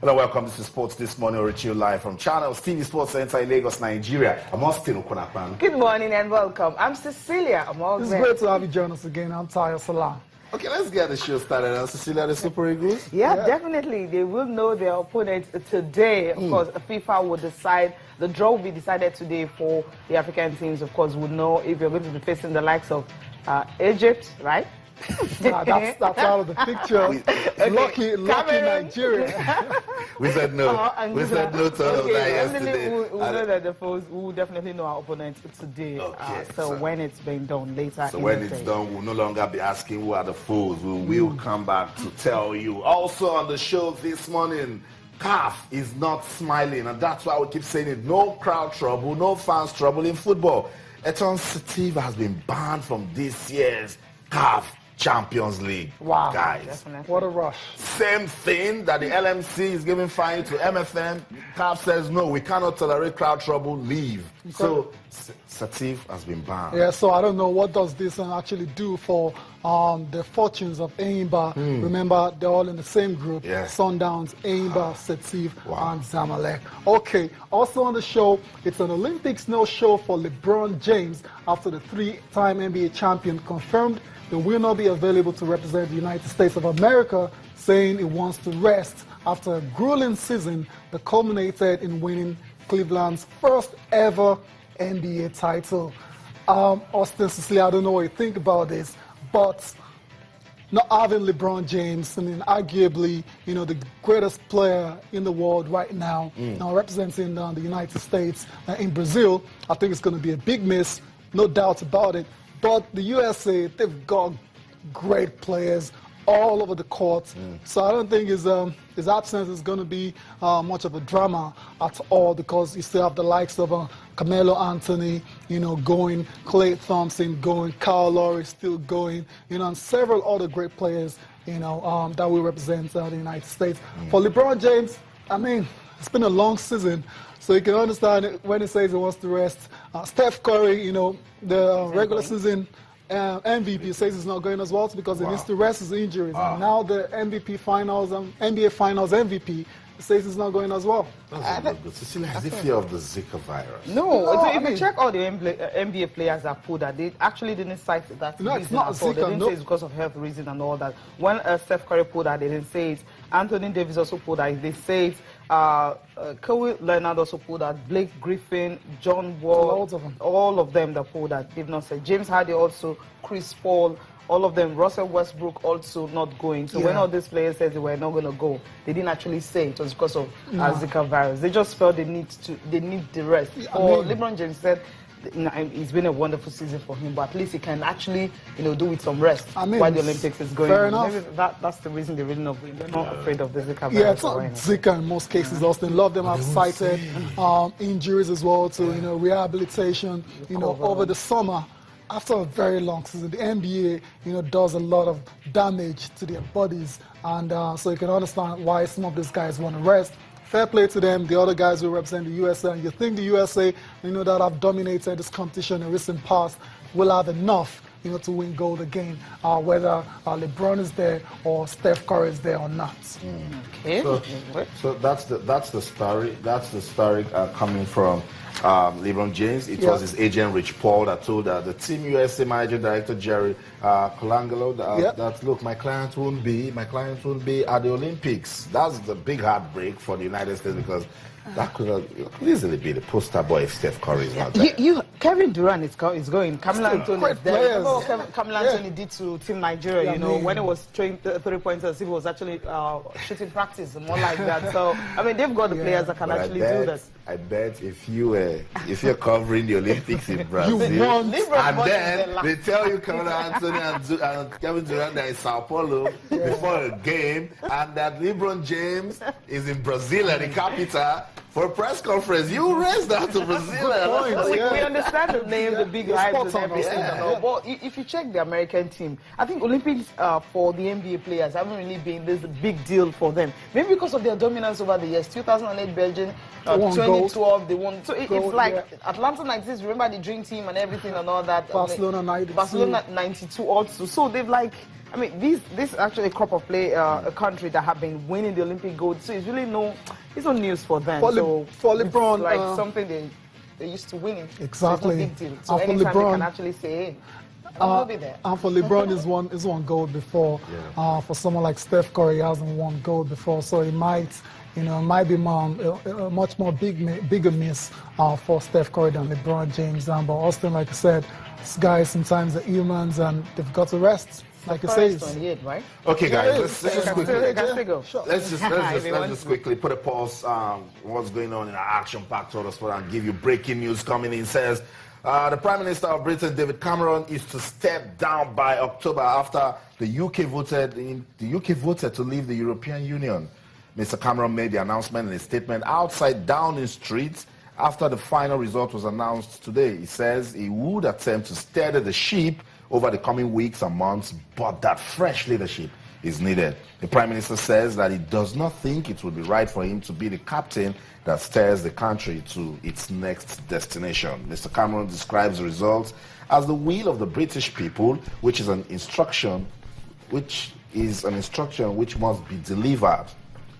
Hello, welcome to Sports This Morning. We're reaching you live from Channels TV Sports Center in Lagos, Nigeria. I'm Austin Okonapan. Good morning and welcome. I'm Cecilia. It's great to have you join us again. I'm Tayo Salam. Okay, let's get the show started. Cecilia, the Super Eagles? Yeah, definitely. They will know their opponent today. Of course, FIFA will decide. The draw will be decided today for the African teams. Of course, we'll know if you're going to be facing the likes of Egypt, right? That's out of the picture. Lucky Nigeria. We said no. We said no to all of that yesterday. We'll know that the foes, we'll definitely know our opponent today. Okay, so when it's been done later. So when it's done, we'll no longer be asking who are the foes. We will come back to tell you. Also on the show this morning, CAF is not smiling, and that's why we keep saying it. No crowd trouble, no fans trouble in football. Eton Steve has been banned from this year's CAF Champions League. Wow, guys. Definitely. What a rush. Same thing that the LMC is giving fine to MFN. CAF says, no, we cannot tolerate crowd trouble, leave. So, Satif has been banned. Yeah, so I don't know what does this actually do for the fortunes of Eimba. Remember, they're all in the same group. Yeah. Sundowns, Eimba, Setif, and Zamalek. Okay, also on the show, it's an Olympics no-show for LeBron James after the three-time NBA champion confirmed he will not be available to represent the United States of America, saying he wants to rest after a grueling season that culminated in winning Cleveland's first ever NBA title. Austin, Cecilia, I don't know what you think about this, but not having LeBron James, I mean, arguably, you know, the greatest player in the world right now, now representing the United States in Brazil, I think it's going to be a big miss, no doubt about it. But the USA, they've got great players all over the court. So I don't think his absence is going to be much of a drama at all, because you still have the likes of Carmelo Anthony, you know, going, Klay Thompson going, Kyle Lowry still going, you know, and several other great players, you know, that will represent the United States. For LeBron James, I mean, it's been a long season, so you can understand it when he says he wants to rest. Steph Curry, you know, the regular season MVP says he's not going as well because he needs to rest his injuries. And now the MVP Finals, NBA Finals MVP says he's not going as well. Cecilia, has he fear of the Zika virus? No, if you check all the NBA players that pulled that, they actually didn't cite that reason it's not at all. They didn't say it's because of health reason and all that. When Steph Curry pulled that, they didn't say it. Anthony Davis also pulled that. They say it. Kawhi Leonard also pulled that. Blake Griffin, John Wall, all of them that pulled that. They've not said. James Harden also, Chris Paul, all of them. Russell Westbrook also not going. So when all these players said they were not going to go, they didn't actually say it was because of Zika virus. They just felt they need the rest. LeBron James said, it's been a wonderful season for him, but at least he can actually, you know, do with some rest while the Olympics is going on. Maybe that's the reason they're really not going. They're not afraid of the Zika virus. Yeah, it's not Zika in most cases. Austin, a lot of them have cited injuries as well to, you know, rehabilitation, you know, over the summer. After a very long season, the NBA, you know, does a lot of damage to their bodies, and so you can understand why some of these guys want to rest. Fair play to them, the other guys who represent the USA, and you think the USA, you know, that have dominated this competition in recent past will have enough, you know, to win gold again, whether LeBron is there or Steph Curry is there or not. Okay. So that's the story. That's the story coming from LeBron James. It was his agent Rich Paul that told the Team USA managing director Jerry Colangelo that look, my client won't be at the Olympics. That's the big heartbreak for the United States, because that could easily be the poster boy if Steph Curry is not there. Kevin Durant is going. Camila Anthony is there. Remember what Camila Anthony did to Team Nigeria, you know, when he was throwing three-pointers, he was actually shooting practice, more like that. So, I mean, they've got the players that can actually do that. I bet if you're covering the Olympics in Brazil, and then they tell you Camila Anthony and Kevin Durant are in Sao Paulo before a game, and that LeBron James is in Brazil at the capital for a press conference, you race down to Brazil. We understand the name, the big hype and everything. But if you check the American team, I think Olympics for the NBA players haven't really been this big deal for them. Maybe because of their dominance over the years. 2008 Belgium, 2012 they won. So it's like Atlanta 96. Remember the Dream Team and everything and all that. Barcelona 92. Barcelona 92 also. So they've like, I mean, this is actually a crop of play, a country that have been winning the Olympic gold, so it's really it's no news for them. For LeBron, it's like something they used to winning. Exactly. So it's no big deal. So for anytime LeBron, they can actually say, I'll be there. And for LeBron, is one gold before. Yeah. For someone like Steph Curry, he hasn't won gold before, so it might be a much more bigger miss for Steph Curry than LeBron James. But Austin, like I said, these guys sometimes are humans and they've got to rest. Like it says. 28, right? Okay, guys, let's just quickly. Sure. Let's just quickly put a pause on what's going on in our action-packed Autosport and give you breaking news coming in. It says the Prime Minister of Britain, David Cameron, is to step down by October after the UK voted to leave the European Union. Mr. Cameron made the announcement in a statement outside Downing Street after the final result was announced today. He says he would attempt to steady the ship over the coming weeks and months, but that fresh leadership is needed. The Prime Minister says that he does not think it would be right for him to be the captain that steers the country to its next destination. Mr. Cameron describes the results as the will of the British people, which is an instruction which must be delivered.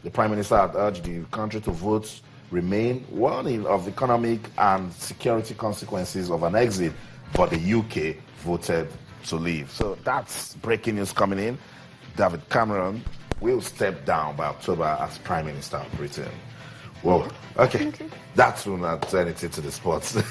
The Prime Minister had urged the country to vote Remain, warning of economic and security consequences of an exit, but the UK voted to leave. So that's breaking news coming in. David Cameron will step down by October as Prime Minister of Britain. Whoa, okay. That will not turn it into the sports. You're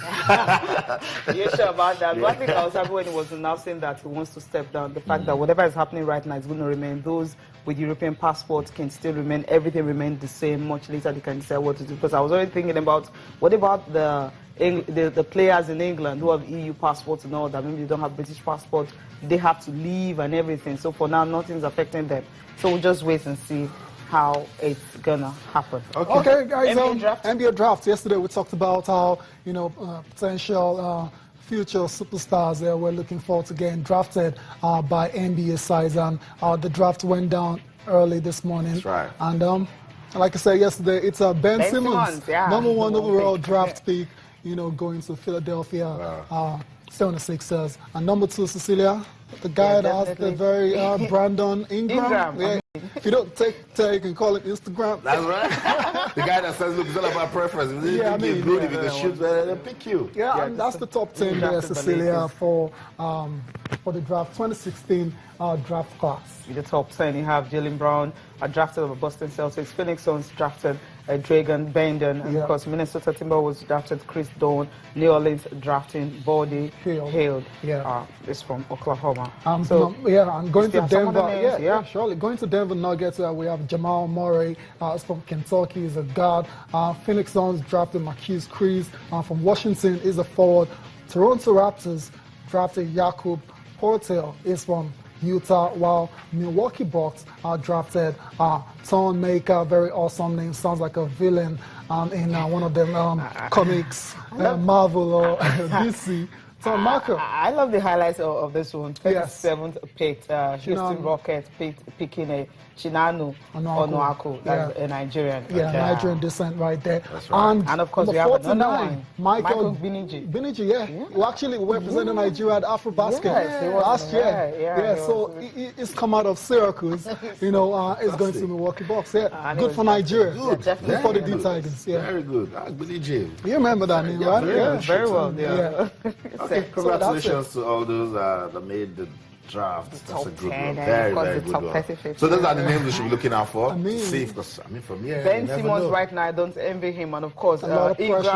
sure about that? But I think I was happy when he was announcing that he wants to step down. The fact that whatever is happening right now is going to remain. Those with European passports can still remain. Everything remains the same. Much later they can decide what to do. Because I was already thinking about, what about the players in England who have EU passports and all that? Maybe they don't have British passports. They have to leave and everything. So for now, nothing's affecting them. So we'll just wait and see how it's gonna happen. Okay, guys. NBA draft. Yesterday we talked about how potential future superstars there we're looking forward to getting drafted by NBA sides, and the draft went down early this morning. That's right. And like I said yesterday, it's Ben Simmons, number one overall draft pick. Going to Philadelphia 76ers, and number 2, Cecilia, the guy that has the very Brandon Ingram. Yeah. If you don't take, you can call it Instagram. That's right. The guy that says, look, it's all about preference. If you think it's good, if you can shoot, they'll pick you. Yeah, and that's the top 10 there, Cecilia, for the draft 2016 draft class. In the top 10, you have Jaylen Brown, drafted by Boston Celtics. Phoenix Suns drafted Dragan Benden, and of course Minnesota Timberwolves drafted Chris Dunn. New Orleans drafting Buddy Hield. Is from Oklahoma. And going to Denver. Surely going to Denver Nuggets. We have Jamal Murray. Is from Kentucky. Is a guard. Phoenix Suns drafted Marquise Chris. From Washington is a forward. Toronto Raptors drafted Jakob Poeltl. Is from Utah, while Milwaukee Bucks drafted Thon Maker, very awesome name, sounds like a villain in one of them comics, Marvel or DC. Thon Maker. I love the highlights of this one. 27th picked Houston Rockets picking a Chinanu Onuaku, that's a Nigerian. Nigerian descent right there. That's right. And of course we have another one, Michael Biniji. Who actually represented Nigeria at AfroBasket last year. So he's come out of Syracuse, he's going to Milwaukee Bucks. Good for Nigeria. Good for the D Tigers. Very good. Biniji. You remember that name, right? Very well. Okay, congratulations to all those that made the draft. That's a good one. Very, very good one. So those are the names we should be looking out for. See, because from here, Ben Simmons right now, I don't envy him, and of course Ingram,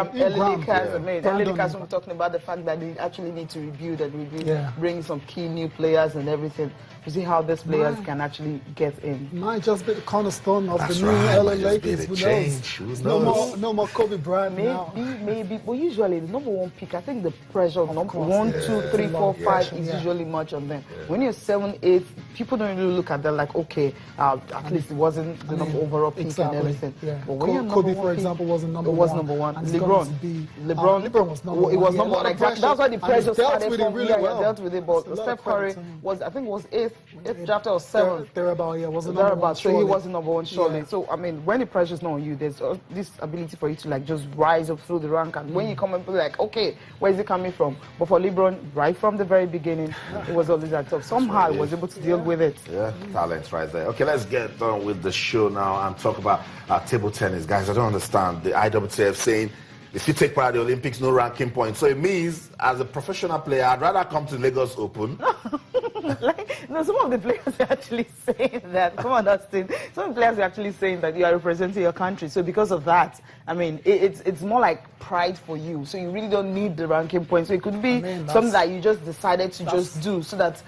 Elikas. Elikas, we're talking about the fact that they actually need to rebuild and bring some key new players and everything to see how these players can actually get in. Might just be the cornerstone of the new LA Lakers. Who knows? No more Kobe Bryant now. Maybe. But usually the number one pick, I think the pressure of number 1, 2, 3, 4, 5 is usually much on them. When you're 7, 8, people don't really look at that like, okay, at least it wasn't the number overall pick and everything. But when Kobe, for example, wasn't number one. Was number one. LeBron was number one. It was number one. Exactly. That's why the pressure started from here. Dealt with it, but Steph Curry was, I think, was 8th draft or 7th. Wasn't number one. So he wasn't number one, surely. So I mean, when the pressure's not on you, there's this ability for you to like just rise up through the rank, and when you come and be like, okay, where is it coming from? But for LeBron, right from the very beginning, it was always that at top. Somehow he was able to deal with it. Yeah, talent right there. Okay, let's get done with the show now and talk about table tennis. Guys, I don't understand. The ITF saying if you take part in the Olympics, no ranking points. So it means, as a professional player, I'd rather come to Lagos Open. No, some of the players are actually saying that. Come on, Dustin. Some of the players are actually saying that you are representing your country. So because of that, I mean, it's more like pride for you. So you really don't need the ranking points. So it could be something that you just decided to just do so that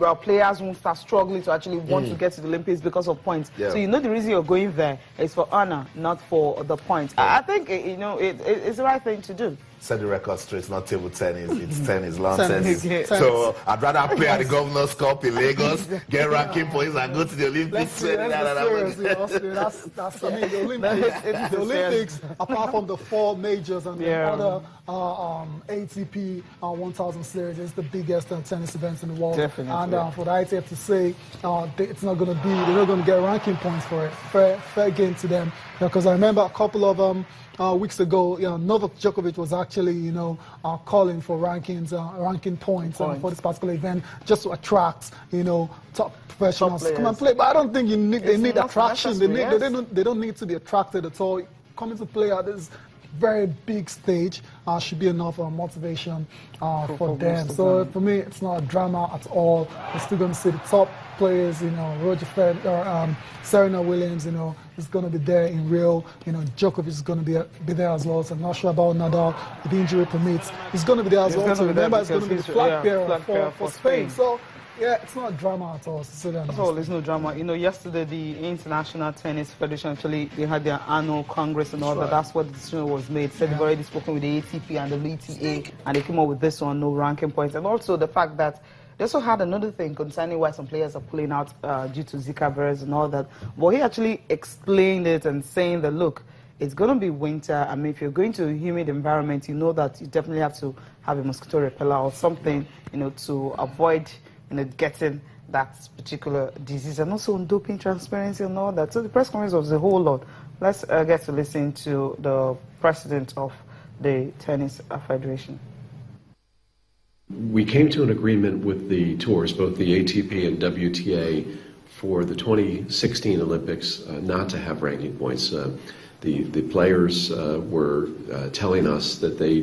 our players won't start struggling to actually want to get to the Olympics because of points. Yeah. So you know the reason you're going there is for honor, not for the points. Yeah. I think, it's the right thing to do. Set the record straight. It's not table tennis. It's tennis, lawn tennis. So I'd rather play at the Governor's Cup in Lagos, get ranking points, and go to the Olympics. That's the Olympics, apart from the 4 majors and the other ATP 1000 series, is the biggest tennis events in the world. Definitely. And for the ITF to say it's not going to be, they're not going to get ranking points for it. Fair game to them. Because I remember a couple of weeks ago, Novak Djokovic was actually, calling for ranking points for this particular event, just to attract, top professionals to come and play. But I don't think they need attraction. They don't need to be attracted at all. Coming to play at this very big stage should be enough motivation for them. So for me, it's not a drama at all. We're still going to see the top players, Roger Federer, Serena Williams, is going to be there in Rio. Djokovic is going to be there as well. So I'm not sure about Nadal. If the injury permits, he's going to be there as well. So remember, it's going to be the flag bearer for Spain. So yeah, it's not drama at all. At all, there's no drama. Yesterday the International Tennis Federation actually they had their annual congress and all that. That's what the decision was made. Said they've already spoken with the ATP and the WTA, and they came up with this one, no ranking points, and also the fact that they also had another thing concerning why some players are pulling out due to Zika virus and all that. But he actually explained it and saying that, look, it's going to be winter. I mean, if you're going to a humid environment, you know that you definitely have to have a mosquito repeller or something, to avoid, getting that particular disease. And also on doping transparency and all that. So the press conference was a whole lot. Let's get to listen to the president of the Tennis Federation. We came to an agreement with the tours, both the ATP and WTA, for the 2016 Olympics not to have ranking points. The players were telling us that they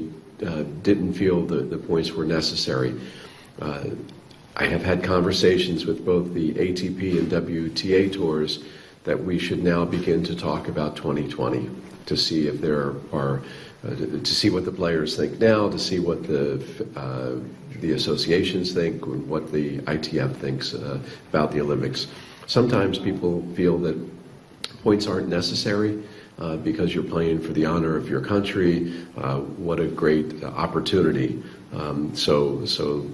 didn't feel the points were necessary. I have had conversations with both the ATP and WTA tours that we should now begin to talk about 2020 to see if there are to see what the players think now, to see what the associations think, what the ITF thinks about the Olympics. Sometimes people feel that points aren't necessary because you're playing for the honor of your country. What a great opportunity. So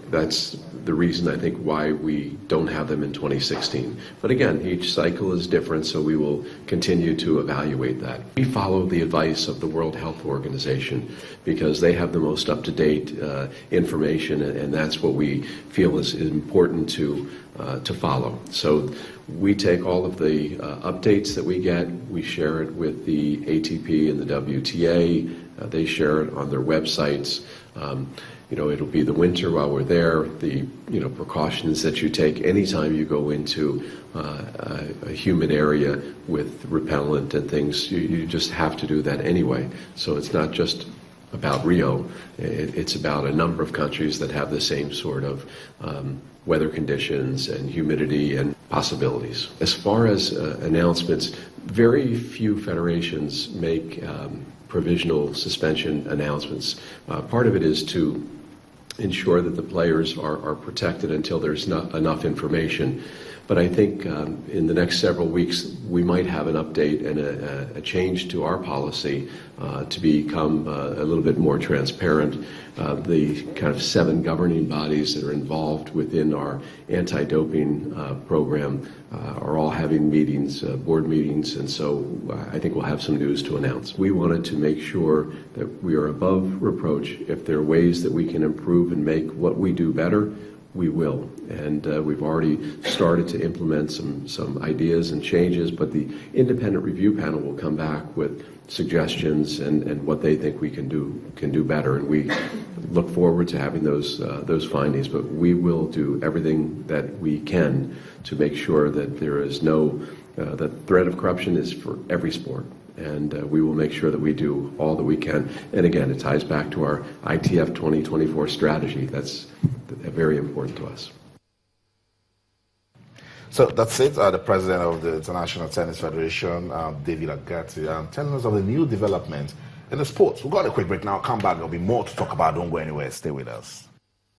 that's the reason I think why we don't have them in 2016. But again, each cycle is different, so we will continue to evaluate that. We follow the advice of the World Health Organization because they have the most up-to-date information, and that's what we feel is important to follow. So we take all of the updates that we get, we share it with the ATP and the WTA. They share it on their websites. It'll be the winter while we're there, the precautions that you take anytime you go into a humid area with repellent and things. You just have to do that anyway. So it's not just about Rio, it's about a number of countries that have the same sort of weather conditions and humidity and possibilities. As far as announcements, very few federations make provisional suspension announcements. Part of it is to ensure that the players are protected until there's not enough information. But I think in the next several weeks, we might have an update and a change to our policy to become a little bit more transparent. The kind of 7 governing bodies that are involved within our anti-doping program are all having meetings, board meetings, and so I think we'll have some news to announce. We wanted to make sure that we are above reproach. If there are ways that we can improve and make what we do better, we will. And we've already started to implement some ideas and changes, but the independent review panel will come back with suggestions and what they think we can do better. And we look forward to having those findings, but we will do everything that we can to make sure that there is no the threat of corruption is for every sport, and we will make sure that we do all that we can. And again, it ties back to our ITF 2024 strategy. That's very important to us. So that's it. The president of the International Tennis Federation, David Agati, telling us of the new development in the sports. We've got a quick break now. Come back. There'll be more to talk about. Don't go anywhere. Stay with us.